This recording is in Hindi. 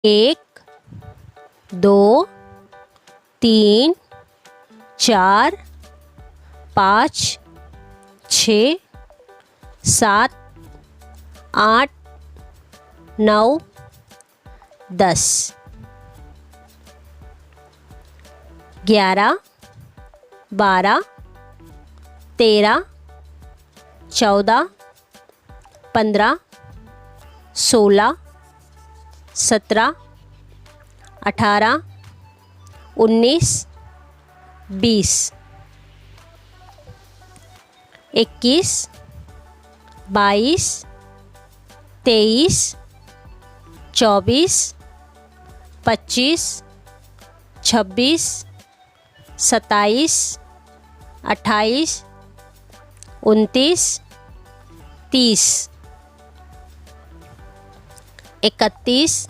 एक, दो, तीन, चार, पाँच, छः, सात, आठ, नौ, 10, 11, 12, 13, 14, 15, 16, 17, 18, 19, 20, 21, 22, 23, 24, 25, 26, 27, 28, 29, 30, 31,